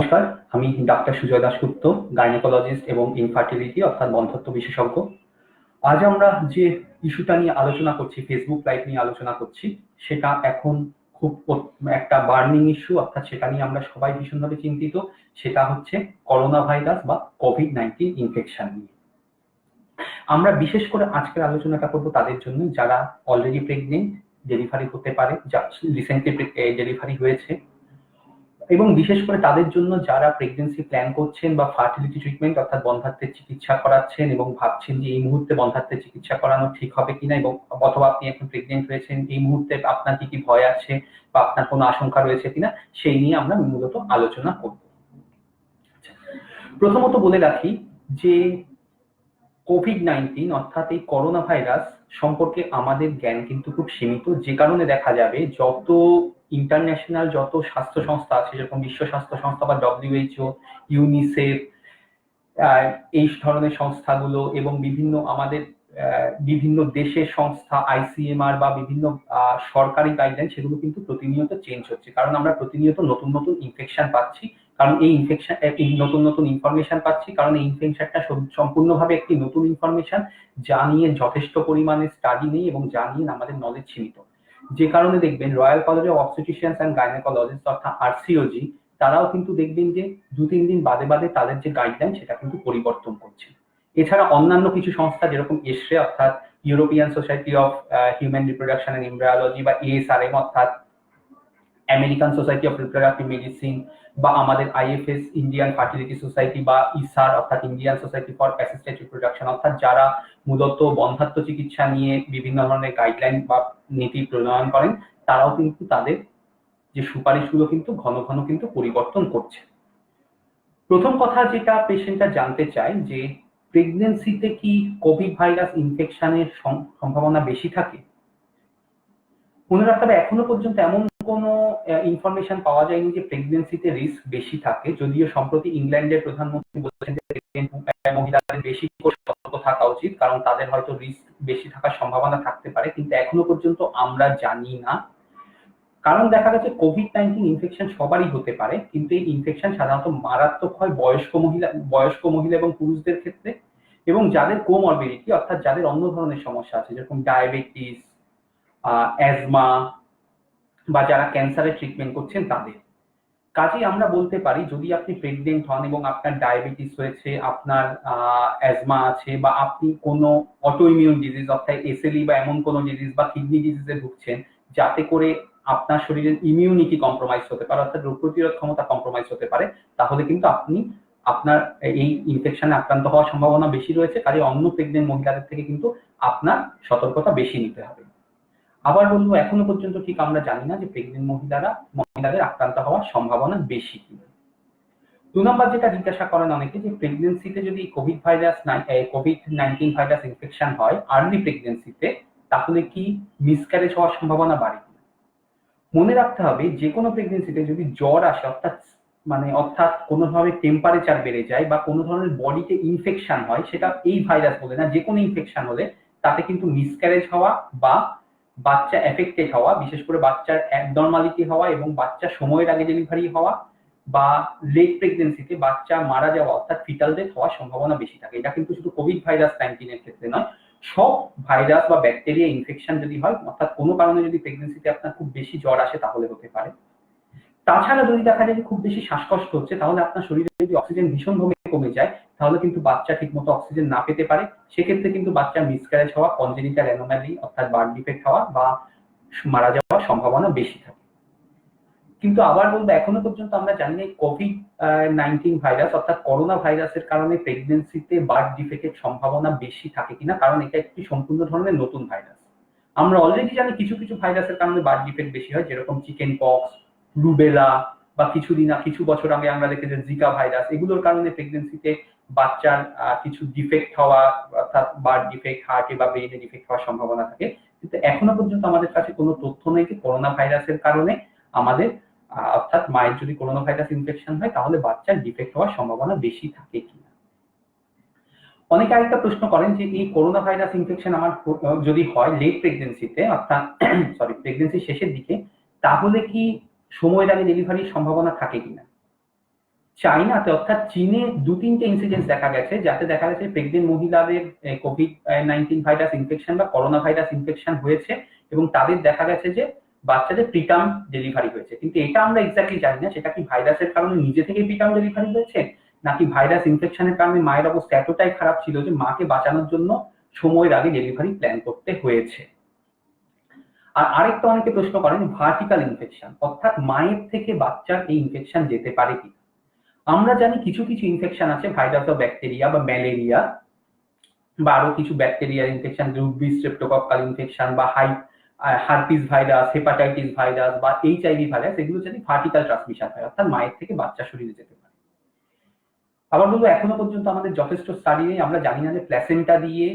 নমস্কার, আমি doctor Sujoy Dasgupta, gynaecologist এবং ইনফার্টিলিটি অর্থাৎ বন্ধ্যত্ব বিশেষজ্ঞ। আজ আমরা যে ইস্যুটা নিয়ে আলোচনা করছি, ফেসবুক লাইভ নিয়ে আলোচনা করছি, সেটা এখন খুব একটা বার্নিং ইস্যু, অর্থাৎ সেটা নিয়ে আমরা সবাই ভীষণভাবে চিন্তিত। সেটা হচ্ছে করোনা ভাইরাস বা কোভিড-19 ইনফেকশন নিয়ে। আমরা বিশেষ করে আজকের আলোচনাটা করব তাদের জন্য যারা অলরেডি প্রেগনেন্ট, ডেলিভারি হতে পারে, যা রিসেন্টলি ডেলিভারি হয়েছে, এবং বিশেষ করে তাদের জন্য যারা প্রেগন্যান্সি প্ল্যান করছেন বা ফার্টিলিটি ট্রিটমেন্ট অর্থাৎ বন্ধ্যাত্বের চিকিৎসা করাচ্ছেন এবং ভাবছেন যে এই মুহূর্তে বন্ধ্যাত্বের চিকিৎসা করানো ঠিক হবে কিনা, এবং অথবা আপনি এখন প্রেগনেন্ট হয়েছেন, এই মুহূর্তে আপনার কি কি ভয় আছে বা আপনার কোনো আশঙ্কা রয়েছে কিনা, সেই নিয়ে আমরা মূলত আলোচনা করব। প্রথমত বলে রাখি যে কোভিড-19 অর্থাৎ এই করোনা ভাইরাস সম্পর্কে আমাদের জ্ঞান কিন্তু খুব সীমিত, যে কারণে দেখা যাবে যত ইন্টারন্যাশনাল যত স্বাস্থ্য সংস্থা আছে, যেরকম বিশ্ব স্বাস্থ্য সংস্থা বা WHO, ইউনিসেফ, এই ধরনের সংস্থাগুলো এবং বিভিন্ন আমাদের বিভিন্ন দেশের সংস্থা, ICMR বা বিভিন্ন সরকারি গাইডলাইন, সেগুলো কিন্তু প্রতিনিয়ত চেঞ্জ হচ্ছে, কারণ আমরা প্রতিনিয়ত নতুন নতুন ইনফেকশন পাচ্ছি, কারণ এই ইনফেকশন নতুন নতুন ইনফরমেশন পাচ্ছি, কারণ এই ইনফেকশনটা সম্পূর্ণভাবে একটি নতুন ইনফরমেশন, যা নিয়ে যথেষ্ট পরিমাণে স্টাডি নেই এবং যা নিয়ে আমাদের নলেজ সীমিত। যে কারণে দেখবেন royal college of obstetricians and gynaecologist অর্থাৎ RCOG, তারাও কিন্তু দেখবেন যে 2-3 দিন বাদে বাদে তাদের যে গাইডলাইন সেটা কিন্তু পরিবর্তন করছে। এছাড়া অন্যান্য কিছু সংস্থা যেরকম এসরে অর্থাৎ European society of human reproduction and embryology বা ASRM অর্থাৎ American society of reproductive medicine, বা আমাদের IFS ইন্ডিয়ান ফার্টিলিটি সোসাইটি, বা ISAR অর্থাৎ Indian society for assisted reproduction, অর্থাৎ যারা মূলত বন্ধ্যাত্ব চিকিৎসা নিয়ে বিভিন্ন ধরনের গাইডলাইন বা নীতি প্রণয়ন করেন, তারাও কিন্তু তাদের যে সুপারিশগুলো কিন্তু ঘন ঘন কিন্তু পরিবর্তন করছে। প্রথম কথা যেটা পেশেন্টরা জানতে চায় যে প্রেগন্যান্সিতে কি কোভিড ভাইরাস ইনফেকশনের সম্ভাবনা বেশি থাকে। মনে রাখতে হবে এখনো পর্যন্ত এমন কোনো ইনফরমেশন পাওয়া যায়নি যে প্রেগন্যান্সিতে রিস্ক বেশি থাকে, যদিও সম্প্রতি ইংল্যান্ডের প্রধানমন্ত্রী বলেছেন যে মহিলাদের বেশি সতর্ক থাকা উচিত, কারণ তাদের হয়তো রিস্ক বেশি থাকার সম্ভাবনা থাকতে পারে, কিন্তু এখনো পর্যন্ত আমরা জানি না। কারণ দেখা গেছে কোভিড-19 ইনফেকশন সবারই হতে পারে, কিন্তু এই ইনফেকশন সাধারণত মারাত্মক হয় বয়স্ক মহিলা এবং পুরুষদের ক্ষেত্রে, এবং যাদের কোমরবিডিটি অর্থাৎ যাদের অন্য ধরনের সমস্যা আছে, যেরকম ডায়াবেটিস, অ্যাজমা, বা যারা ক্যান্সারের ট্রিটমেন্ট করছেন তাদের। কাজেই আমরা বলতে পারি যদি আপনি প্রেগনেন্ট হন এবং আপনার ডায়াবেটিস হয়েছে, আপনার অ্যাজমা আছে, বা আপনি কোনো অটোইমিউন ডিজিজ অর্থাৎ SLE বা এমন কোনো ডিজিজ বা কিডনি ডিজিজে ভুগছেন যাতে করে আপনার শরীরের ইমিউনিটি কম্প্রোমাইজ হতে পারে, অর্থাৎ রোগ প্রতিরোধ ক্ষমতা কম্প্রোমাইজ হতে পারে, তাহলে কিন্তু আপনার এই ইনফেকশনে আক্রান্ত হওয়ার সম্ভাবনা বেশি রয়েছে। কাজে অন্য প্রেগনেন্ট মহিলাদের থেকে কিন্তু আপনার সতর্কতা বেশি নিতে হবে। আবার বলবো এখনো পর্যন্ত ঠিক আমরা জানি না যে প্রেগনেন্ট মহিলাদের আক্রান্ত হওয়ার সম্ভাবনা বেশি কিনা। 2 নম্বর যেটা জিজ্ঞাসা করেন অনেকে যে প্রেগনেন্সিতে যদি কোভিড-19 ভাইরাস ইনফেকশন হয় আর্লি প্রেগনেন্সিতে, তাহলে কি মিসক্যারেজ হওয়ার সম্ভাবনা বাড়ে কিনা। মনে রাখতে হবে যে কোনো প্রেগনেন্সিতে যদি জ্বর আসে অর্থাৎ কোনোভাবে টেম্পারেচার বেড়ে যায় বা কোনো ধরনের বডিতে ইনফেকশন হয়, সেটা এই ভাইরাস বলে না, যে কোনো ইনফেকশন হলে তাতে কিন্তু মিসক্যারেজ হওয়া বা বাচ্চা এফেক্টেড হওয়া, বিশেষ করে বাচ্চার অ্যাবনর্মালিটি হওয়া এবং বাচ্চা সময়ের আগে ডেলিভারি হওয়া বা লেট প্রেগনেন্সিতে বাচ্চা মারা যাওয়া অর্থাৎ ফিটাল ডেথ হওয়ার সম্ভাবনা বেশি থাকে। এটা কিন্তু শুধু কোভিড-19 এর ক্ষেত্রে নয়, সব ভাইরাস বা ব্যাকটেরিয়া ইনফেকশন যদি হয়, অর্থাৎ কোনো কারণে যদি প্রেগনেন্সিতে আপনার খুব বেশি জ্বর আসে, তাহলে হতে পারে। তাছাড়া যদি দেখা যায় যে খুব বেশি শ্বাসকষ্ট হচ্ছে, তাহলে আপনার শরীরে যদি অক্সিজেন ভীষণভাবে কমে যায়, তাহলে কিন্তু বাচ্চা ঠিকমতো অক্সিজেন না পেতে পারে, সেক্ষেত্রে কিন্তু বাচ্চার মিসক্যারেজ হওয়া, কনজেনিটাল অ্যানোমালি অর্থাৎ বার্থ ডিফেক্ট হওয়া বা মারা যাওয়ার সম্ভাবনা বেশি থাকে। কিন্তু আবার বলবো এখনো পর্যন্ত আমরা জানি না কোভিড-19 ভাইরাস অর্থাৎ করোনা ভাইরাসের কারণে প্রেগনেন্সিতে বার্থ ডিফেক্টের সম্ভাবনা বেশি থাকে কিনা, কারণ এটা একটি সম্পূর্ণ ধরনের নতুন ভাইরাস। আমরা অলরেডি জানি কিছু কিছু ভাইরাসের কারণে বার্থ ডিফেক্ট বেশি হয়, যেরকম চিকেন পক্স, রুবেলা, বা কিছু বছর আগে আমরা দেখেছি জিকা ভাইরাস, এগুলোর কারণে প্রেগনেন্সিতে বাচ্চার কিছু ডিফেক্ট হওয়া অর্থাৎ বার্থ ডিফেক্ট, হার্টে বা ব্রেইনে ডিফেক্ট হওয়ার সম্ভাবনা থাকে। কিন্তু এখনো পর্যন্ত আমাদের কাছে কোনো তথ্য নেই যে করোনা ভাইরাসের কারণে আমাদের অর্থাৎ মায়ের যদি করোনা ভাইরাস ইনফেকশন হয় তাহলে বাচ্চার ডিফেক্ট হওয়ার সম্ভাবনা বেশি থাকে কিনা। অনেকে আরেকটা প্রশ্ন করেন যে এই করোনা ভাইরাস ইনফেকশন আমার যদি হয় লেট প্রেগনেন্সিতে অর্থাৎ প্রেগনেন্সির শেষের দিকে, তাহলে কি সময়ের আগে ডেলিভারির সম্ভাবনা থাকে কিনা। চাইনাতে অর্থাৎ চীনে 2-3টে ইনসিডেন্স দেখা গেছে, যাতে দেখা গেছে প্রেগনেন্ট মহিলাদের কোভিড-19 ভাইরাস ইনফেকশন বা করোনা ভাইরাস ইনফেকশন হয়েছে এবং তাদের দেখা গেছে যে বাচ্চাদের প্রিটার্ম ডেলিভারি হয়েছে। কিন্তু এটা আমরা এক্স্যাক্টলি জানি না সেটা কি ভাইরাসের কারণে নিজে থেকে প্রিটার্ম ডেলিভারি হয়েছে নাকি ভাইরাস ইনফেকশনের কারণে মায়ের অবস্থা এতটাই খারাপ ছিল যে মাকে বাঁচানোর জন্য সময়ের আগে ডেলিভারি প্ল্যান করতে হয়েছে। আর আরেকটা অনেকে প্রশ্ন করেন ভার্টিক্যাল ইনফেকশন, অর্থাৎ মায়ের থেকে বাচ্চার এই ইনফেকশন যেতে পারে কি। আমরা জানি কিছু কিছু ইনফেকশন আছে, ভাইরাস ও ব্যাকটেরিয়া বা ম্যালেরিয়া বা আরো কিছু ব্যাকটেরিয়ার ইনফেকশন, রুবি স্ট্রেপ্টোকক্কাল ইনফেকশন বা হার্পিস ভাইরাস, হেপাটাইটিস ভাইরাস বা এইচআইভি ভাইরাস, এগুলো যদি ভার্টিক্যাল ট্রান্সমিশন হয় অর্থাৎ মায়ের থেকে বাচ্চা শরীরে যেতে পারে। আবার বলবো এখনো পর্যন্ত আমাদের যথেষ্ট স্টাডি নেই, আমরা জানি না যে প্ল্যাসেন্টা দিয়ে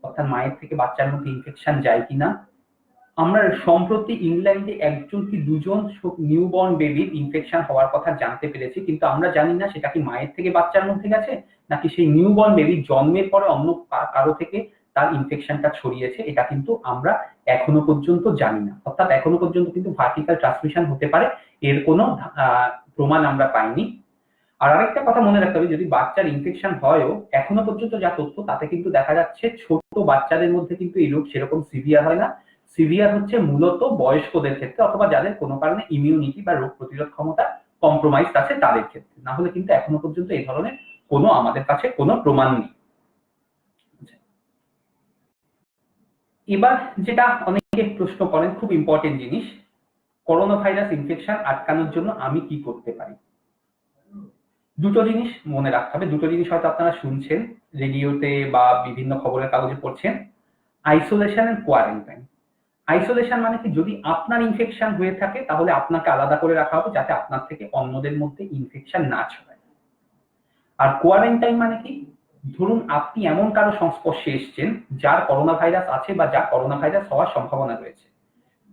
অর্থাৎ মায়ের থেকে বাচ্চার মধ্যে ইনফেকশন যায় কিনা। আমরা সম্প্রতি ইংল্যান্ডে একজন কি দুজন নিউবর্ন বেবির ইনফেকশন হওয়ার কথা জানতে পেরেছি, কিন্তু আমরা জানি না সেটা কি মায়ের থেকে বাচ্চার মধ্যে গেছে নাকি সেই নিউবর্ন বেবি জন্মের পরে অন্য কারো থেকে তার ইনফেকশনটা ছড়িয়েছে, এটা কিন্তু আমরা এখনো পর্যন্ত জানি না। অর্থাৎ এখনো পর্যন্ত কিন্তু ভার্টিক্যাল ট্রান্সমিশন হতে পারে এর কোনো প্রমাণ আমরা পাইনি। আর আরেকটা কথা মনে রাখতে হবে, যদি বাচ্চার ইনফেকশন হয়ও এখনো পর্যন্ত যা তথ্য তাতে কিন্তু দেখা যাচ্ছে ছোট বাচ্চাদের মধ্যে কিন্তু এই রোগ সেরকম সিভিয়ার হয় না। সিভিয়ার হচ্ছে মূলত বয়স্কদের ক্ষেত্রে অথবা যাদের কোনো কারণে ইমিউনিটি বা রোগ প্রতিরোধ ক্ষমতা কম্প্রোমাইজ আছে তাদের ক্ষেত্রে, না হলে কিন্তু এখনো পর্যন্ত এই ধরনের কোনো আমাদের কাছে কোনো প্রমাণ নেই। এবার যেটা অনেকে প্রশ্ন করেন, খুব ইম্পর্টেন্ট জিনিস, করোনা ভাইরাস ইনফেকশন আটকানোর জন্য আমি কি করতে পারি। দুটো জিনিস মনে রাখতে হবে, দুটো জিনিস হয়তো আপনারা শুনছেন রেডিওতে বা বিভিন্ন খবরের কাগজে পড়ছেন, আইসোলেশন এন্ড কোয়ারেন্টাইন। আইসোলেশন মানে কি, যদি আপনার ইনফেকশন হয়ে থাকে তাহলে আপনাকে আলাদা করে রাখা হবে যাতে আপনার থেকে অন্যদের মধ্যে ইনফেকশন না ছড়ায়। আর কোয়ারেন্টাইন মানে কি, ধরুন আপনি এমন কারো সংস্পর্শে এসেছেন যার করোনা ভাইরাস আছে বা যার করোনা ভাইরাস হওয়ার সম্ভাবনা রয়েছে,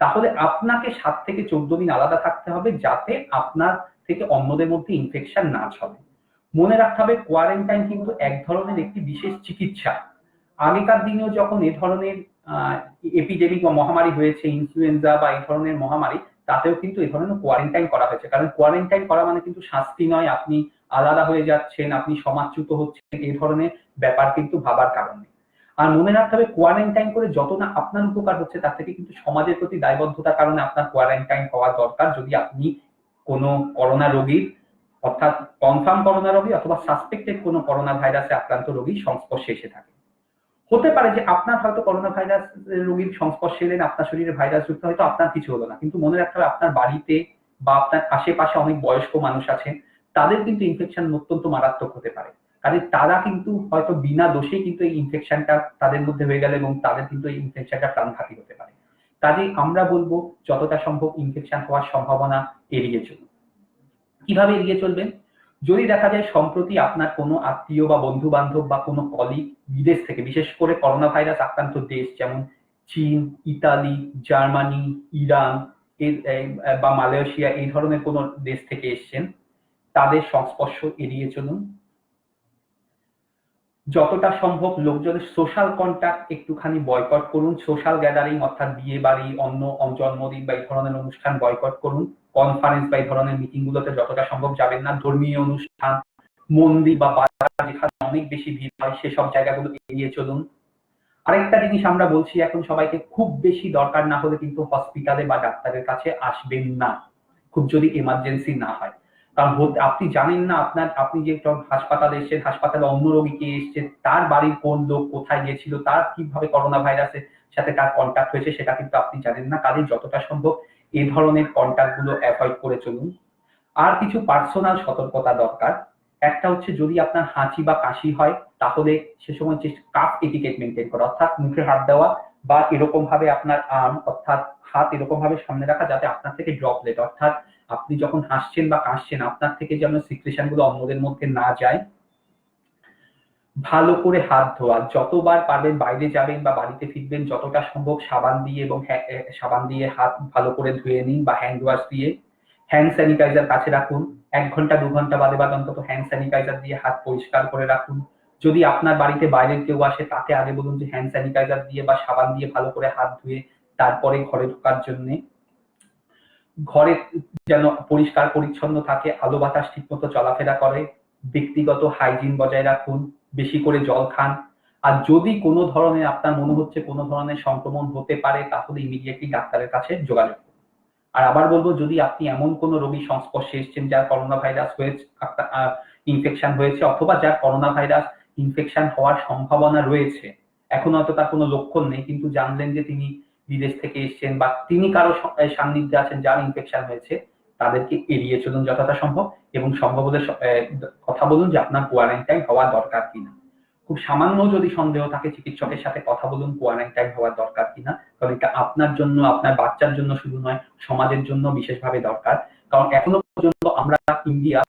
তাহলে আপনাকে 7 থেকে 14 দিন আলাদা থাকতে হবে যাতে আপনার থেকে অন্যদের মধ্যে ইনফেকশন না ছড়ায়। মনে রাখতে হবে কোয়ারেন্টাইন কিন্তু এক ধরনের একটি বিশেষ চিকিৎসা। আগেকার দিনেও যখন এ ধরনের এপিডেমিক বা মহামারী হয়েছে, ইনফ্লুয়েঞ্জা বা এই ধরনের মহামারী, তাতেও কিন্তু এই ধরনের কোয়ারেন্টাইন করা হয়েছে। কারণ কোয়ারেন্টাইন করা মানে কিন্তু শাস্তি নয়, আপনি আলাদা হয়ে যাচ্ছেন, আপনি সমাজচ্যুত হচ্ছেন, এই ধরনের ব্যাপার কিন্তু ভাবার কারণ নেই। আর মনে রাখতে হবে কোয়ারেন্টাইন করে যত না আপনার উপকার হচ্ছে তার থেকে কিন্তু সমাজের প্রতি দায়বদ্ধতার কারণে আপনার কোয়ারেন্টাইন হওয়া দরকার, যদি আপনি কোনো করোনা রোগীর অর্থাৎ কনফার্ম করোনা রোগী অথবা সাসপেক্টেড কোনো করোনা ভাইরাসে আক্রান্ত রোগীর সংস্পর্শে এসে থাকে। হতে পারে যে আপনার হয়তো করোনা ভাইরাস রোগীর সংস্পর্শে এলেন, আপনার শরীরে ভাইরাস যুক্ত, হয়তো আপনার কিছু হলো না, কিন্তু মনে রাখতে হবে আপনার বাড়িতে বা আপনার আশেপাশে অনেক বয়স্ক মানুষ আছেন, তাদের কিন্তু ইনফেকশন অত্যন্ত মারাত্মক হতে পারে। কাজে তারা কিন্তু হয়তো বিনা দোষেই কিন্তু এই ইনফেকশনটা তাদের মধ্যে হয়ে গেল এবং তাদের কিন্তু এই ইনফেকশনটা প্রাণঘাতী হতে পারে। কাজে আমরা বলবো যতটা সম্ভব ইনফেকশন হওয়ার সম্ভাবনা এড়িয়ে চলুন। কিভাবে এড়িয়ে চলবেন? যদি দেখা যায় সম্প্রতি আপনার কোনো আত্মীয় বা বন্ধু বান্ধব বা কোনো কলিগ বিদেশ থেকে, বিশেষ করে করোনা ভাইরাস আক্রান্ত দেশ যেমন চীন, ইতালি, জার্মানি, ইরান বা মালয়েশিয়া, এই ধরনের কোনো দেশ থেকে এসছেন, তাদের সংস্পর্শ এড়িয়ে চলুন। যতটা সম্ভব লোকজনের সোশ্যাল কন্ট্যাক্ট একটুখানি বয়কট করুন। সোশ্যাল গ্যাদারিং অর্থাৎ বিয়ে বাড়ি, অন্য জন্মদিন বা এই ধরনের অনুষ্ঠান বয়কট করুন। কনফারেন্স বা এই ধরনের মিটিং গুলোতে যতটা সম্ভব যাবেন না। ধর্মীয় অনুষ্ঠান, মন্দির বা বাজার যেখানে অনেক বেশি ভিড় হয় সেসব জায়গাগুলো এড়িয়ে চলুন। আরেকটা জিনিস আমরা বলছি এখন সবাইকে, খুব বেশি দরকার না হলে কিন্তু হসপিটালে বা ডাক্তারের কাছে আসবেন না, খুব যদি এমার্জেন্সি না হয়। কারণ আপনি জানেন না আপনি যে হাসপাতালে এসেছেন, হাসপাতালে অন্য রোগী কে এসছে, তার বাড়ির কোন লোক কোথায় গিয়েছিল, তার কিভাবে করোনা ভাইরাসের সাথে তার কন্ট্যাক্ট হয়েছে সেটা কিন্তু আপনি জানেন না। কাজে যতটা সম্ভব এই ধরনের কন্ট্যাক্ট গুলো অ্যাভয়েড করে চলুন। আর কিছু পার্সোনাল সতর্কতা দরকার। একটা হচ্ছে, যদি আপনার হাঁচি বা কাশি হয় তাহলে সে সময় কাফ এটিকেট মেনটেন করা, অর্থাৎ মুখে হাত দেওয়া বা এরকম ভাবে আপনার আর্ম অর্থাৎ হাত এরকম ভাবে সামনে রাখা যাতে আপনার থেকে ড্রপলেট অর্থাৎ আপনি যখন হাসছেন বা কাশছেন আপনার থেকে যেন সিক্রেশন গুলো অন্যদের মধ্যে না যায়। ভালো করে হাত ধোয়া, যতবার পারবেন বাইরে যাবেন বা বাড়িতে ফিরবেন যতটা সম্ভব সাবান দিয়ে এবং সাবান দিয়ে হাত ভালো করে ধুয়ে নিন বা হ্যান্ড ওয়াশ দিয়ে। হ্যান্ড স্যানিটাইজার কাছে রাখুন, 1 ঘন্টা 2 ঘন্টা বাদে বাদে অন্তত হ্যান্ড স্যানিটাইজার দিয়ে হাত পরিষ্কার করে রাখুন। যদি আপনার বাড়িতে বাইরের কেউ আসে তাকে আগে বলুন যে হ্যান্ড স্যানিটাইজার দিয়ে বা সাবান দিয়ে ভালো করে হাত ধুয়ে তারপরে ঘরে ঢোকার জন্য। ঘরে যেন পরিষ্কার পরিচ্ছন্ন থাকে, আলো বাতাস ঠিক মতো চলাফেরা করে, ব্যক্তিগত হাইজিন বজায় রাখুন, বেশি করে জল খান। আর যদি কোনো ধরনের আপনার মনে হচ্ছে কোনো ধরনের সংক্রমণ হতে পারে, তাহলে ইমিডিয়েটলি ডাক্তারের কাছে যোগাযোগ করুন। আর আবার বলবো, যদি আপনি এমন কোনো রোগীর সংস্পর্শে এসেছেন যার করোনা ভাইরাস হয়েছে, ইনফেকশন হয়েছে, অথবা যার করোনা ভাইরাস ইনফেকশন হওয়ার সম্ভাবনা রয়েছে, এখন হয়তো তার কোনো লক্ষণ নেই, কিন্তু জানলেন যে তিনি বিদেশ থেকে এসেছেন বা তিনি কারো সান্নিধ্যে আছেন যার ইনফেকশন হয়েছে, তাদেরকে এড়িয়ে চলুন যতটা সম্ভব, এবং সম্ভব হলে কথা বলুন যে আপনার কোয়ারেন্টাইন হওয়া দরকার কিনা। খুব সামান্য যদি সন্দেহ থাকে, চিকিৎসকের সাথে কথা বলুন কোয়ারেন্টাইন হওয়ার দরকার কিনা, কারণ এটা আপনার জন্য, আপনার বাচ্চার জন্য শুধু নয়, সমাজের জন্য বিশেষভাবে দরকার। কারণ এখনো পর্যন্ত আমরা ইন্ডিয়া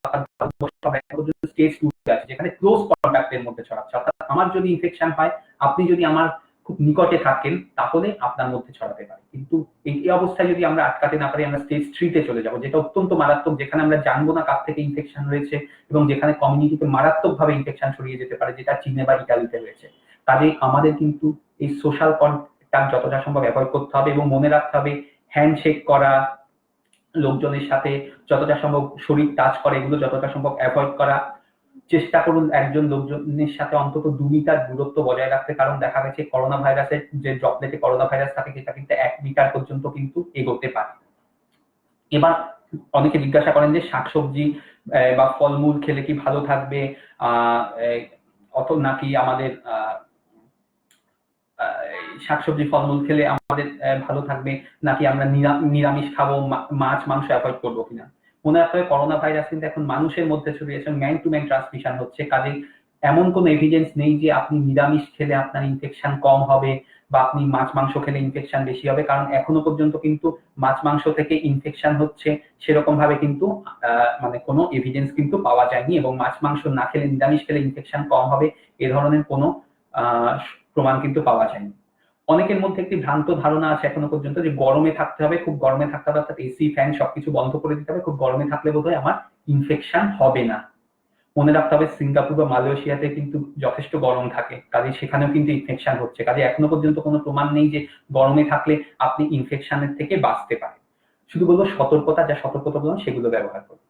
স্টেজ 2 আছে যেখানে ক্লোজ কন্ট্যাক্টের মধ্যে ছড়াচ্ছে। অর্থাৎ আমার যদি ইনফেকশন হয়, আপনি যদি আমার খুব নিকটে থাকেন, তাহলে আপনার মধ্যে ছড়াতে পারে। কিন্তু এই অবস্থায় যদি আমরা আটকাতে না পারি, আমরা স্টেজ 3-তে চলে যাবো, যেটা অত্যন্ত মারাত্মক, যেখানে আমরা জানবো না কার থেকে ইনফেকশন হয়েছে এবং যেখানে কমিউনিটিতে মারাত্মকভাবে ইনফেকশন ছড়িয়ে যেতে পারে, যেটা চীনে বা ইতালিতে হয়েছে। কাজেই আমাদের কিন্তু এই সোশ্যাল কন্ট্যাক্ট যতটা সম্ভব অ্যাভয়েড করতে হবে, এবং মনে রাখতে হবে হ্যান্ডশেক করা, লোকজনের সাথে যতটা সম্ভব শরীর টাচ করা, এগুলো যতটা সম্ভব অ্যাভয়েড করা। চেষ্টা করুন একজন লোকজনের সাথে অন্তত 2 মিটার দূরত্ব বজায় রাখতে, কারণ দেখা গেছে করোনা ভাইরাসের যে ড্রপলেটে করোনা ভাইরাস থাকে সেটা কিন্তু 1 মিটার পর্যন্ত কিন্তু এগোতে পারে। এবার অনেকে জিজ্ঞাসা করেন যে শাকসবজি বা ফলমূল খেলে কি ভালো থাকবে, নাকি আমাদের শাকসবজি ফলমূল খেলে আমাদের ভালো থাকবে, নাকি আমরা নিরামিষ খাবো, মাছ মাংস অ্যাভয়েড করবো কিনা। মনে রাখতে হবে করোনা ভাইরাস কিন্তু এখন মানুষের মধ্যে ছড়িয়েছে, ম্যান টু ম্যান ট্রান্সমিশন হচ্ছে। কাজেই এমন কোনো এভিডেন্স নেই যে আপনি নিরামিষ খেলে আপনার ইনফেকশন কম হবে বা আপনি মাছ মাংস খেলে ইনফেকশন বেশি হবে, কারণ এখনো পর্যন্ত কিন্তু মাছ মাংস থেকে ইনফেকশন হচ্ছে সেরকম ভাবে কিন্তু মানে কোনো এভিডেন্স কিন্তু পাওয়া যায়নি, এবং মাছ মাংস না খেলে, নিরামিষ খেলে ইনফেকশন কম হবে এ ধরনের কোনো প্রমাণ কিন্তু পাওয়া যায়নি। অনেকের মধ্যে একটি ভ্রান্ত ধারণা আছে এখনো পর্যন্ত যে গরমে থাকতে হবে, খুব গরমে থাকতে হবে, অর্থাৎ এসি ফ্যান সবকিছু বন্ধ করে দিতে হবে, খুব গরমে থাকলে বোধহয় আমার ইনফেকশন হবে না। মনে রাখতে হবে সিঙ্গাপুর বা মালয়েশিয়াতে কিন্তু যথেষ্ট গরম থাকে, কাজে সেখানেও কিন্তু ইনফেকশন হচ্ছে। কাজে এখনো পর্যন্ত কোনো প্রমাণ নেই যে গরমে থাকলে আপনি ইনফেকশনের থেকে বাঁচতে পারেন। শুধু বলবো সতর্কতা, যা সতর্কতা বলুন সেগুলো ব্যবহার করুন।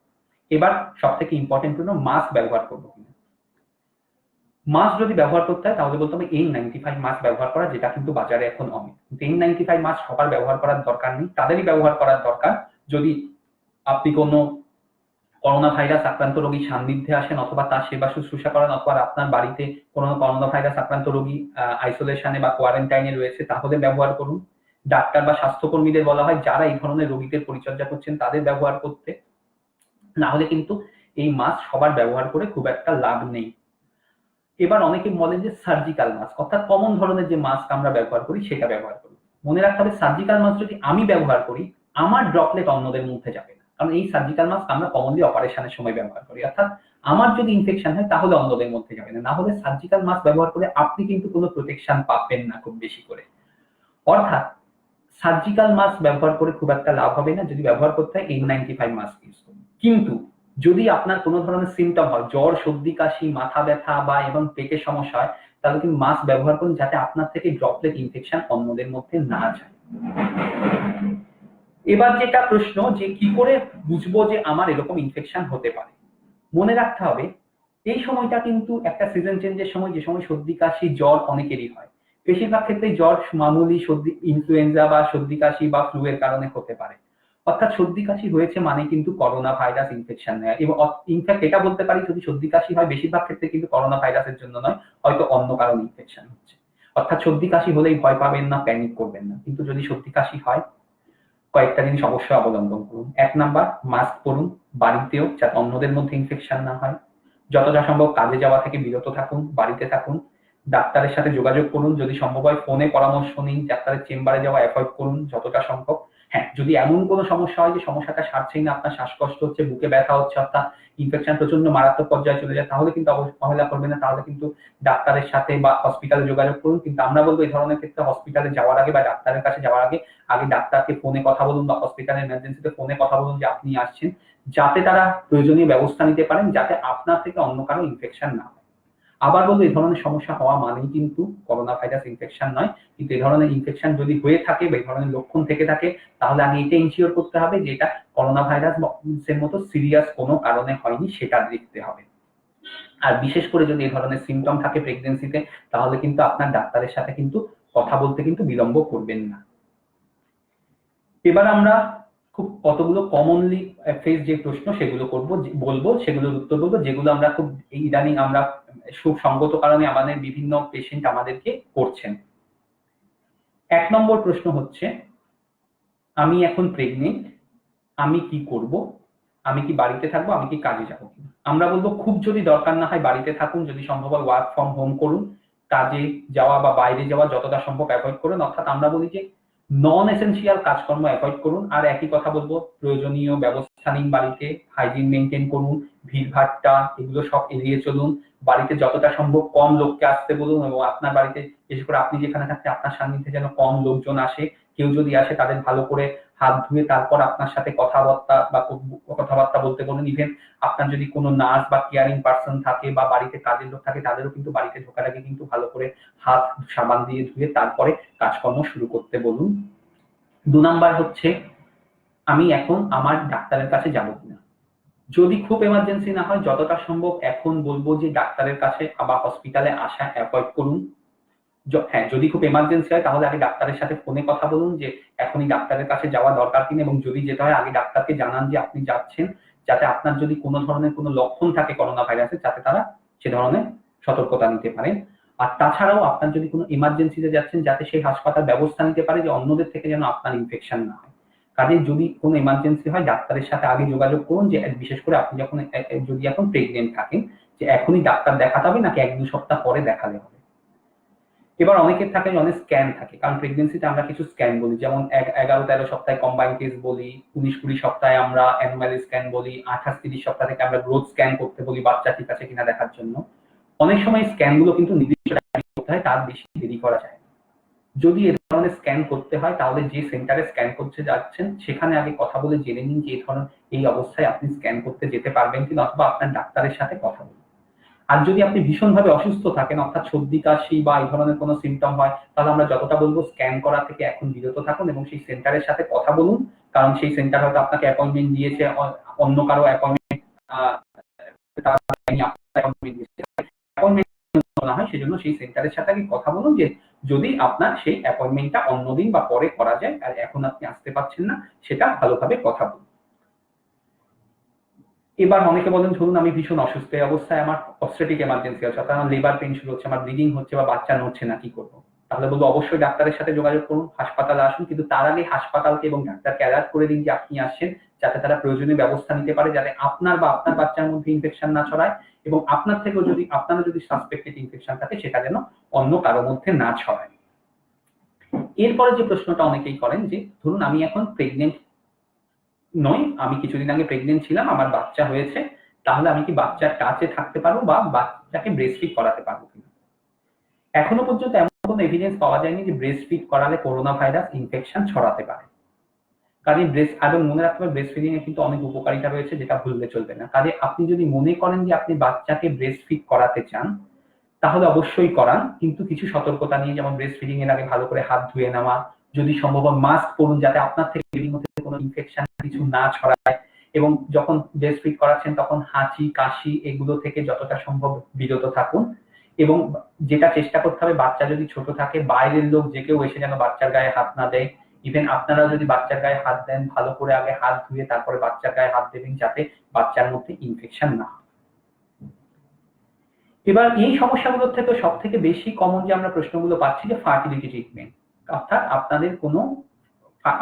এবার সব থেকে ইম্পর্টেন্ট হলো মাস্ক ব্যবহার করবো কিনা। মাস্ক যদি ব্যবহার করতে হয় তাহলে বলতে হবে N95 মাস্ক ব্যবহার করা, যেটা কিন্তু বাজারে এখন অনেক। N95 মাস্ক সবার ব্যবহার করার দরকার নেই, তাদেরই ব্যবহার করার দরকার যদি আপনি কোনো করোনা ভাইরাস আক্রান্ত রোগীর সান্নিধ্যে আসেন, অথবা তার সেবা শুশ্রূষা করেন, অথবা আপনার বাড়িতে কোনো করোনা ভাইরাস আক্রান্ত রোগী আইসোলেশনে বা কোয়ারেন্টাইনে রয়েছে, তাহলে ব্যবহার করুন। ডাক্তার বা স্বাস্থ্যকর্মীদের বলা হয় যারা এই ধরনের রোগীদের পরিচর্যা করছেন তাদের ব্যবহার করতে, না হলে কিন্তু এই মাস্ক সবার ব্যবহার করে খুব একটা লাভ নেই। এবার অনেকে বলেন যে সার্জিক্যাল মাস্ক, অর্থাৎ কমন ধরনের যে মাস্ক আমরা ব্যবহার করি সেটা ব্যবহার করি। মনে রাখতে হবে সার্জিক্যাল মাস্ক যদি আমি ব্যবহার করি, আমার ড্রপলেট অন্যদের মধ্যে যাবে না, কারণ এই সার্জিক্যাল মাস্ক আমরা কমনলি অপারেশনের সময় ব্যবহার করি। অর্থাৎ আমার যদি ইনফেকশন হয় তাহলে অন্যদের মধ্যে যাবে না, না হলে সার্জিক্যাল মাস্ক ব্যবহার করে আপনি কিন্তু কোনো প্রোটেকশন পাবেন না খুব বেশি করে। অর্থাৎ সার্জিক্যাল মাস্ক ব্যবহার করে খুব একটা লাভ হবে না, যদি ব্যবহার করতে হয় N95 মাস্ক ইউজ করুন। কিন্তু যদি আপনার কোনো ধরনের সিমটম হয়, জ্বর, সর্দি, কাশি, মাথা ব্যথা বা এবং পেটের সমস্যা হয়, তাহলে কিন্তু মাস্ক ব্যবহার করুন যাতে আপনার থেকে ড্রপলেট ইনফেকশন অন্যদের মধ্যে না যায়। এবার যেটা প্রশ্ন যে কি করে বুঝবো যে আমার এরকম ইনফেকশন হতে পারে, মনে রাখতে হবে এই সময়টা কিন্তু একটা সিজন চেঞ্জের সময়, যে সময় সর্দি কাশি জ্বর অনেকেরই হয়। বেশিরভাগ ক্ষেত্রে জ্বর মামুলি সর্দি, ইনফ্লুয়েঞ্জা বা সর্দি কাশি বা ফ্লু এর কারণে হতে পারে। অর্থাৎ সর্দি কাশি হয়েছে মানে কিন্তু করোনা ভাইরাস ইনফেকশন নেয়, এবং ইনফ্যাক্ট এটা বলতে পারি যদি সর্দি কাশি হয় বেশিরভাগ ক্ষেত্রে কিন্তু করোনা ভাইরাসের জন্য নয়, হয়তো অন্য কারণে ইনফেকশন হচ্ছে। অর্থাৎ সর্দি কাশি হলেই ভয় পাবেন না, প্যানিক করবেন না, কিন্তু যদি সর্দি কাশি হয় কয়েকটা জিনিস অবশ্যই অবলম্বন করুন। 1 নাম্বার, মাস্ক পরুন বাড়িতেও, যাতে অন্যদের মধ্যে ইনফেকশন না হয়। যতটা সম্ভব কাজে যাওয়া থেকে বিরত থাকুন, বাড়িতে থাকুন। ডাক্তারের সাথে যোগাযোগ করুন, যদি সম্ভব হয় ফোনে পরামর্শ নিন, ডাক্তারের চেম্বারে যাওয়া অ্যাভয়েড করুন যতটা সম্ভব। হ্যাঁ, যদি এমন কোনো সমস্যা হয় যে সমস্যাটা সারছেই না, আপনার শ্বাসকষ্ট হচ্ছে, বুকে ব্যথা হচ্ছে, অর্থাৎ ইনফেকশন প্রচন্ড মারাত্মক পর্যায়ে চলে যায়, তাহলে কিন্তু অবহেলা করবেন না, তাহলে কিন্তু ডাক্তারের সাথে বা হসপিটালে যোগাযোগ করুন। কিন্তু আমরা বলবো এই ধরনের ক্ষেত্রে হসপিটালে যাওয়ার আগে বা ডাক্তারের কাছে যাওয়ার আগে ডাক্তারকে ফোনে কথা বলুন বা হসপিটালের এমার্জেন্সিতে ফোনে কথা বলুন যে আপনি আসছেন, যাতে তারা প্রয়োজনীয় ব্যবস্থা নিতে পারেন, যাতে আপনার থেকে অন্য কারো ইনফেকশন না হয়। আবার বলবো এই ধরনের সমস্যা হওয়া মানেই কিন্তু করোনা ভাইরাস ইনফেকশন নয়, কিন্তু এই ধরনের ইনফেকশন যদি হয়ে থাকে বা এই ধরনের লক্ষণ থেকে থাকে তাহলে আগে এটা ইনশিওর করতে হবে যে এটা করোনা ভাইরাস এর মতো সিরিয়াস কোনো কারণে হয়নি, সেটা দেখতে হবে। আর বিশেষ করে যদি এই ধরনের সিমটম থাকে প্রেগনেন্সিতে তাহলে কিন্তু আপনার ডাক্তারের সাথে কিন্তু কথা বলতে কিন্তু বিলম্ব করবেন না। এবার আমরা খুব কতগুলো কমনলি ফেস যে প্রশ্ন সেগুলো বলবো, সেগুলোর উত্তর বলবো, যেগুলো আমরা খুব ইদানিং আমরা খুব সঙ্গত কারণে আমাদের বিভিন্ন পেশেন্ট আমাদেরকে করছেন। 1 নম্বর প্রশ্ন হচ্ছে, আমি এখন প্রেগনেন্ট, আমি কি করব? আমি কি বাড়িতে থাকবো? আমি কি কাজে যাবো? আমরা বলবো খুব যদি দরকার না হয় বাড়িতে থাকুন, যদি সম্ভব হয় ওয়ার্ক ফ্রম হোম করুন, কাজে যাওয়া বা বাইরে যাওয়া যতটা সম্ভব অ্যাভয়েড করুন। অর্থাৎ আমরা বলি যে নন এসেনশিয়াল কাজকর্ম অ্যাভয়েড করুন। আর একই কথা বলবো, প্রয়োজনীয় ব্যবস্থা নিন, বাড়িতে হাইজিন মেনটেন করুন, ভিড়ভাট্টা এগুলো সব এড়িয়ে চলুন, বাড়িতে যতটা সম্ভব কম লোককে আসতে বলুন, এবং আপনার বাড়িতে বিশেষ করে আপনি যেখানে থাকছেন আপনার সান্নিধ্যে যেন কম লোকজন আসে। কেউ যদি আসে তাদের ভালো করে হাত ধুয়ে তারপর আপনার সাথে কথাবার্তা বলতে বলুন। ইভেন আপনার যদি কোনো নার্স বা কেয়ারিং পার্সন থাকে বা বাড়িতে কাজের লোক থাকে তাদেরও কিন্তু বাড়িতে ঢোকার আগে কিন্তু ভালো করে হাত সাবান দিয়ে ধুয়ে তারপরে কাজকর্ম শুরু করতে বলুন। 2 নাম্বার হচ্ছে, আমি এখন আমার ডাক্তারের কাছে যাব কিনা। যদি খুব এমার্জেন্সি না হয় যতটা সম্ভব এখন বলবো যে ডাক্তারের কাছে বা হসপিটালে আসা অ্যাভয়েড করুন। হ্যাঁ, যদি খুব এমার্জেন্সি হয় তাহলে আগে ডাক্তারের সাথে ফোনে কথা বলুন যে এখনই ডাক্তারের কাছে যাওয়া দরকার কিনা, এবং যদি যেতে হয় আগে ডাক্তারকে জানান যে আপনি যাচ্ছেন, যাতে আপনার যদি কোনো ধরনের কোনো লক্ষণ থাকে করোনা ভাইরাসের যাতে তারা সে ধরনের সতর্কতা নিতে পারেন। আর তাছাড়াও আপনার যদি কোনো ইমার্জেন্সিতে যাচ্ছেন যাতে সেই হাসপাতাল ব্যবস্থা নিতে পারে যে অন্যদের থেকে যেন আপনার ইনফেকশন না হয়। কাজে যদি কোনো ইমার্জেন্সি হয় ডাক্তারের সাথে আগে যোগাযোগ করুন, যে বিশেষ করে আপনি যখন যদি এখন প্রেগনেন্ট থাকেন যে এখনই ডাক্তার দেখাতে হবে নাকি 1-2 সপ্তাহ পরে দেখালে হবে। এবার অনেকের থাকে অনেক স্ক্যান থাকে, কারণ প্রেগনেন্সিতে আমরা কিছু স্ক্যান বলি, যেমন 11-13 সপ্তাহে কম্বাইন টেস্ট বলি, 19-20 সপ্তাহে আমরা অ্যানুয়াল স্ক্যান বলি, 28-30 সপ্তাহ থেকে আমরা গ্রোথ স্ক্যান করতে বলি বাচ্চা ঠিক আছে কিনা দেখার জন্য। অনেক সময় স্ক্যান গুলো কিন্তু নির্দিষ্ট টাইমে করতে হয়, তার বেশি দেরি করা যায় না। যদি এ ধরনের স্ক্যান করতে হয় তাহলে যে সেন্টারে স্ক্যান করতে যাচ্ছেন সেখানে আগে কথা বলে জেনে নিন যে এই অবস্থায় আপনি স্ক্যান করতে যেতে পারবেন কিনা, অথবা আপনার ডাক্তারের সাথে কথা বলুন। আর যদি আপনি ভীষণভাবে অসুস্থ থাকেন, অর্থাৎ সর্দি কাশি বা এই ধরনের কোনো সিমটম হয়, তাহলে আমরা যতটা বলবো স্ক্যান করা থেকে এখন বিরত থাকুন এবং সেই সেন্টারের সাথে কথা বলুন, কারণ সেই সেন্টার হয়তো আপনাকে অ্যাপয়েন্টমেন্ট দিয়েছে, অন্য কারো অ্যাপয়েন্টমেন্ট না হয়, সেজন্য সেই সেন্টারের সাথে আগে কথা বলুন যে যদি আপনার সেই অ্যাপয়েন্টমেন্টটা অন্যদিন বা পরে করা যায়, আর এখন আপনি আসতে পারছেন না, সেটা ভালোভাবে কথা বলুন। এবার অনেকে বলেন ধরুন আমি ভীষণ অসুস্থ, এই অবস্থায় আমার অবস্ট্রেটিক এমার্জেন্সি আছে, অর্থাৎ আমার লেবার পেইন শুরু হচ্ছে, আমার ব্লিডিং হচ্ছে বা বাচ্চা নড়ছে না, কি করবো? তাহলে বলবো অবশ্যই ডাক্তারের সাথে যোগাযোগ করুন, হাসপাতালে আসুন, কিন্তু তার আগে হাসপাতালকে এবং ডাক্তারকে অ্যালার্ট করে দিন যে আপনি আসছেন, যাতে তারা প্রয়োজনীয় ব্যবস্থা নিতে পারে, যাতে আপনার বা আপনার বাচ্চার মধ্যে ইনফেকশন না ছড়ায়, এবং আপনার থেকেও যদি আপনারও যদি সাসপেক্টেড ইনফেকশন থাকে সেটা যেন অন্য কারো মধ্যে না ছড়ায়। এরপরে যে প্রশ্নটা অনেকেই করেন যে ধরুন আমি এখন প্রেগনেন্ট নই, আমি কিছুদিন আগে প্রেগনেন্ট ছিলাম, আমার বাচ্চা হয়েছে, তাহলে আমি কি বাচ্চার কাছে থাকতে পারবো বা বাচ্চাকে ব্রেস্ট ফিড করাতে পারবো কিনা। এখনো পর্যন্ত এমন কোনো এভিডেন্স পাওয়া যায়নি যে ব্রেস্ট ফিড করালে করোনা ভাইরাস ইনফেকশন ছড়াতে পারে। কাজে এবং মনে রাখতে হবে ব্রেস্ট ফিডিং এর কিন্তু অনেক উপকারিতা রয়েছে, যেটা ভুললে চলবে না। কাজে আপনি যদি মনে করেন যে আপনি বাচ্চাকে ব্রেস্ট ফিড করাতে চান তাহলে অবশ্যই করান, কিন্তু কিছু সতর্কতা নিয়ে, যেমন ব্রেস্ট ফিডিং এর আগে ভালো করে হাত ধুয়ে নেওয়া, যদি সম্ভব মাস্ক পরুন যাতে আপনার থেকে বেবির মধ্যে কোনো ইনফেকশন কিছু না ছড়ায়, এবং যখন ব্রেস্ট ফিড করাচ্ছেন তখন হাঁচি কাশি এগুলো থেকে যতটা সম্ভব বিরত থাকুন, এবং যেটা চেষ্টা করতে হবে বাচ্চা যদি ছোট থাকে বাইরের লোক যে কেউ এসে যেন বাচ্চার গায়ে হাত না দেয়। ইভেন আপনারা যদি বাচ্চার গায়ে হাত দেন ভালো করে আগে হাত ধুয়ে তারপরে বাচ্চার গায়ে হাত দেবেন, যাতে বাচ্চার মধ্যে ইনফেকশন না হয়। এবার এই সমস্যাগুলোর থেকে সব থেকে বেশি কমন যে আমরা প্রশ্নগুলো পাচ্ছি যে ফার্টিলিটি ট্রিটমেন্ট, অর্থাৎ আপনাদের কোনো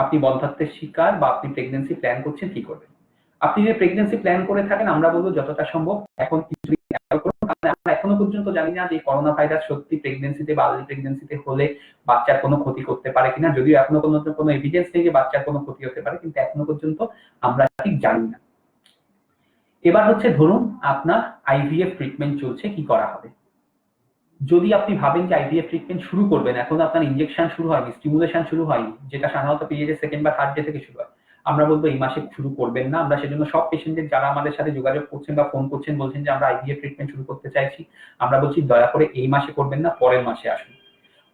আপনি বন্ধ্যাত্বের শিকার বা আপনি প্রেগনেন্সি প্ল্যান করছেন, কি করবেন। আপনি যদি প্রেগনেন্সি প্ল্যান করে থাকেন আমরা বলবো যতটা সম্ভব এখন কিছুদিন অ্যাভয়েড করুন, কারণ আমরা এখনো পর্যন্ত জানি না যে করোনা ভাইরাস সত্যি প্রেগনেন্সিতে বা আর্লি প্রেগনেন্সিতে হলে বাচ্চার কোনো ক্ষতি করতে পারে কিনা, যদিও এখনো কোনো এভিডেন্স নেই যে বাচ্চার কোনো ক্ষতি হতে পারে, কিন্তু এখনো পর্যন্ত আমরা ঠিক জানি না। এবার হচ্ছে ধরুন আপনার আইভিএফ ট্রিটমেন্ট চলছে, কি করা হবে। যদি আপনি ভাবেন যে আইভিএফ ট্রিটমেন্ট শুরু করবেন, এখন আপনার ইনজেকশন শুরু হয়নি, স্টিমুলেশন শুরু হয়নি, যেটা সাধারণত পিরিয়ডের সেকেন্ড বা থার্ড ডে থেকে শুরু হয়, আমরা বলবো এই মাসে শুরু করবেন না। আমরা সেজন্য সব পেশেন্টদের যারা আমাদের সাথে যোগাযোগ করছেন বা ফোন করছেন বলছেন যে আমরা আইভিএফ ট্রিটমেন্ট শুরু করতে চাইছি, আমরা বলছি দয়া করে এই মাসে করবেন না, পরের মাসে আসুন।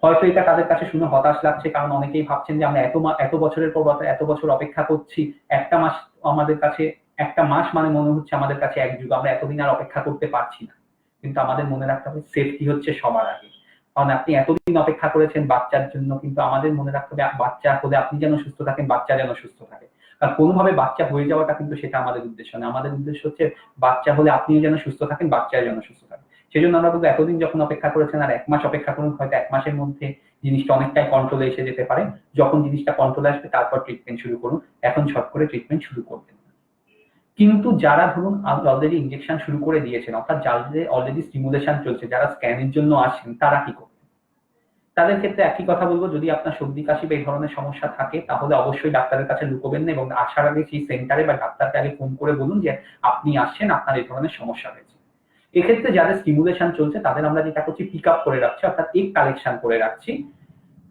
হয়তো এটা তাদের কাছে শুনে হতাশ লাগছে, কারণ অনেকেই ভাবছেন যে আমরা এত বছরের পর এত বছর অপেক্ষা করছি, একটা মাস আমাদের কাছে, একটা মাস মানে মনে হচ্ছে আমাদের কাছে এক যুগ, আমরা এতদিন আর অপেক্ষা করতে পারছি না। কিন্তু আমাদের মনে রাখতে হবে সেফটি হচ্ছে সবার আগে। কারণ আপনি এতদিন অপেক্ষা করেছেন বাচ্চার জন্য, কিন্তু আমাদের মনে রাখতে হবে বাচ্চা হলে আপনি যেন সুস্থ থাকেন, বাচ্চা যেন সুস্থ থাকে। আর কোনোভাবে বাচ্চা হয়ে যাওয়াটা কিন্তু সেটা আমাদের উদ্দেশ্য না। আমাদের উদ্দেশ্য হচ্ছে বাচ্চা হলে আপনিও যেন সুস্থ থাকেন, বাচ্চা যেন সুস্থ থাকে। সেই জন্য আমরা কিন্তু এতদিন যখন অপেক্ষা করেছেন আর 1 মাস অপেক্ষা করুন, হয়তো 1 মাসের মধ্যে জিনিসটা অনেকটাই কন্ট্রোলে এসে যেতে পারে। যখন জিনিসটা কন্ট্রোলে আসবে তারপর ট্রিটমেন্ট শুরু করুন, এখন ছট করে ট্রিটমেন্ট শুরু করবেন না। কিন্তু যারা ধরুন অলরেডি ইনজেকশন শুরু করে দিয়েছেন, অর্থাৎ যাদের অলরেডি স্টিমুলেশন চলছে, যারা স্ক্যানের জন্য আসেন, তারা কি করবেন? তাদের ক্ষেত্রে একই কথা বলবো, যদি আপনার সর্দি কাশি বা এই ধরনের সমস্যা থাকে তাহলে অবশ্যই ডাক্তারের কাছে লুকোবেন না, এবং আসার আগে সেই সেন্টারে বা ডাক্তারকে আগে ফোন করে বলুন যে আপনি আসছেন, আপনার এই ধরনের সমস্যা হয়েছে। এক্ষেত্রে যাদের স্টিমুলেশন চলছে তাদের আমরা যেটা করছি পিক আপ করে রাখছি, অর্থাৎ এগ কালেকশন করে রাখছি।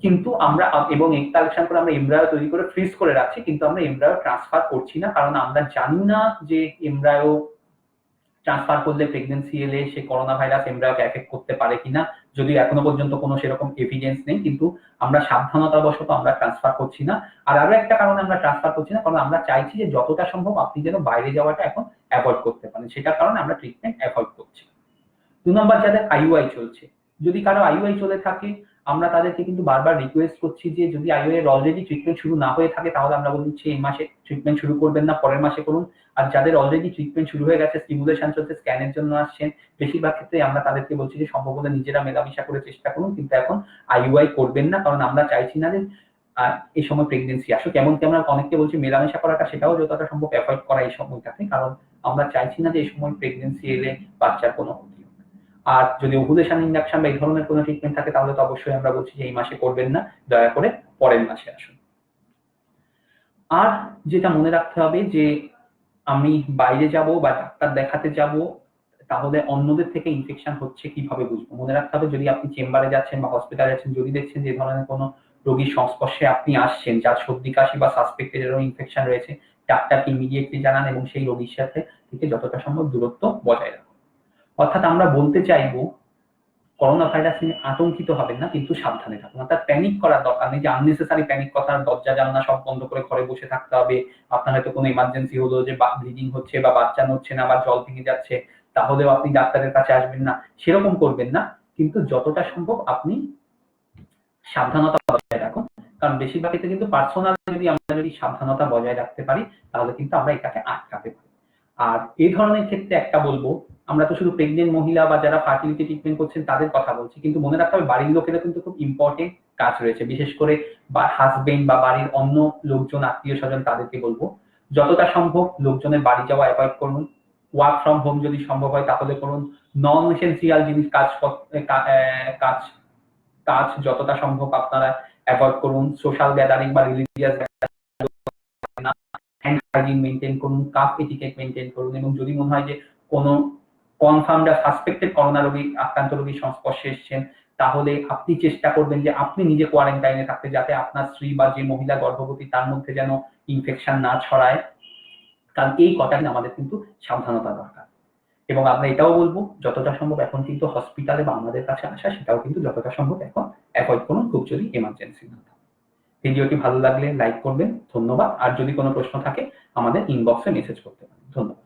কিন্তু আমরা এবং এগ কালেকশন করে আমরা এমব্রায়ো তৈরি করে ফ্রিজ করে রাখছি, কিন্তু আমরা এমব্রায়ো ট্রান্সফার করছি না, কারণ আমরা জানি না যে এমব্রায়ো ট্রান্সফার করলে প্রেগন্যান্সি এলে সে করোনা ভাইরাস এমব্রায়োকে এফেক্ট করতে পারে কিনা। যদিও এখনো পর্যন্ত কোনো সেরকম এভিডেন্স নেই, কিন্তু আমরা সাবধানতাবশত আমরা ট্রান্সফার করছি না। আর আরো একটা কারণে আমরা ট্রান্সফার করছি না, কারণ আমরা চাইছি যে যতটা সম্ভব আপনি যেন বাইরে যাওয়াটা এখন অ্যাভয়েড করতে পারেন, সেটার কারণে আমরা ট্রিটমেন্ট অ্যাভয়েড করছি। 2 নম্বর, যাদের আইইউআই চলছে, যদি কারো আইইউআই চলে থাকে, আমরা তাদেরকে কিন্তু বারবার রিকোয়েস্ট করছি যে যদি আইইউআই এর অলরেডি ট্রিটমেন্ট শুরু না হয়ে থাকে তাহলে আমরা বলছি এই মাসে ট্রিটমেন্ট শুরু করবেন না, পরের মাসে করুন। আর যাদের অলরেডি ট্রিটমেন্ট শুরু হয়ে গেছে, স্টিমুলেশন চলছে, স্ক্যানের জন্য আসছেন, বেশিরভাগ ক্ষেত্রে আমরা তাদেরকে বলছি যে সম্ভব হলে নিজেরা মেলামেশা করে চেষ্টা করুন, কিন্তু এখন আইইউআই করবেন না, কারণ আমরা চাইছি না যে এই সময় প্রেগনেন্সি আসুক। এমনকি আমরা অনেককে বলছি মেলামেশা করাটা সেটাও যতটা সম্ভব অ্যাভয়েড করা এই সময়টাতে, কারণ আমরা চাইছি না যে এই সময় প্রেগনেন্সি এলে বাচ্চার কোনো ক্ষতি হোক। আর যদি ওভুলেশন ইনডাকশন বা এই ধরনের কোনো ট্রিটমেন্ট থাকে তাহলে তো অবশ্যই আমরা বলছি যে এই মাসে করবেন না, দয়া করে পরের মাসে আসুন। আর যেটা মনে রাখতে হবে যে আমি বাইরে যাব বা ডাক্তার দেখাতে যাব, তাহলে অন্যদের থেকে ইনফেকশন হচ্ছে কিভাবে বুঝবো? মনে রাখতে হবে, যদি আপনি চেম্বারে যাচ্ছেন বা হসপিটালে যাচ্ছেন, যদি দেখছেন যে ধরনের কোনো রোগীর সংস্পর্শে আপনি আসছেন যার সর্দি কাশি বা সাসপেক্টেড এরকম ইনফেকশন রয়েছে, ডাক্তারকে ইমিডিয়েটলি জানান এবং সেই রোগীর সাথে থেকে যতটা সম্ভব দূরত্ব বজায় রাখুন। অর্থাৎ আমরা বলতে চাইবো করোনা ভাইরাস নিয়ে আতঙ্কিত হবেন না, কিন্তু সাবধানে থাকুন। অর্থাৎ প্যানিক করার দরকার নেই, যে আননেসেসারি প্যানিক কথার দরজা জানলা সব বন্ধ করে ঘরে বসে থাকতে হবে। আপনার হয়তো কোনো ইমার্জেন্সি হলো যে ব্লিডিং হচ্ছে বা বাচ্চা নড়ছে না বা জল ভেঙে যাচ্ছে, তাহলেও আপনি ডাক্তারের কাছে আসবেন না, সেরকম করবেন না। কিন্তু যতটা সম্ভব আপনি সাবধানতা বজায় রাখুন, কারণ বেশিরভাগ ক্ষেত্রে কিন্তু পার্সোনাল যদি সাবধানতা বজায় রাখতে পারি তাহলে কিন্তু আমরা এটাকে আটকাতে পারি। আর এই ধরনের ক্ষেত্রে একটা বলবো, আমরা তো শুধু প্রেগনেন্ট মহিলা বা যারা ফার্টিলিটি ট্রিটমেন্ট করছেন তাদের কথা বলছি, কিন্তু মনে রাখতে হবে বাড়ির লোকেরা কিন্তু খুব ইম্পর্টেন্ট কাজ রয়েছে, বিশেষ করে হাজবেন্ড বা বাড়ির অন্য লোকজন, আত্মীয় স্বজন, তাদেরকে বলবো যতটা সম্ভব লোকজনের বাড়ি যাওয়া অ্যাভয়েড করুন। ওয়ার্ক ফ্রম হোম যদি সম্ভব হয় তাহলে করুন। নন এসেন্সিয়াল জিনিস কাজ কাজ যতটা সম্ভব আপনারা অ্যাভয়েড করুন। সোশ্যাল গ্যাদারিং বা রিলিজিয়াস হ্যান্ড হাইজিন মেনটেন করুন, কাফ এটিকেট মেনটেন করুন, এবং যদি মনে হয় যে কোনো কনফার্মড সাসপেক্টেড করোনা রোগী, আক্রান্ত রোগীর সংস্পর্শে এসেছেন, তাহলে আপনি চেষ্টা করবেন যে আপনি নিজে কোয়ারেন্টাইনে থাকতে, যাতে আপনার স্ত্রী বা যে মহিলা গর্ভবতী তার মধ্যে যেন ইনফেকশন না ছড়ায়। কারণ এই কটা দিন আমাদের কিন্তু সাবধানতা দরকার। এবং আমরা এটাও বলবো যতটা সম্ভব এখন কিন্তু হসপিটালে বা আমাদের কাছে আসা সেটাও কিন্তু যতটা সম্ভব এখন অ্যাভয়েড করুন, খুব যদি এমার্জেন্সি না থাকে। ভিডিওটি ভালো লাগলে লাইক করবেন, ধন্যবাদ। আর যদি কোনো প্রশ্ন থাকে আমাদের ইনবক্সে মেসেজ করতে পারেন। ধন্যবাদ।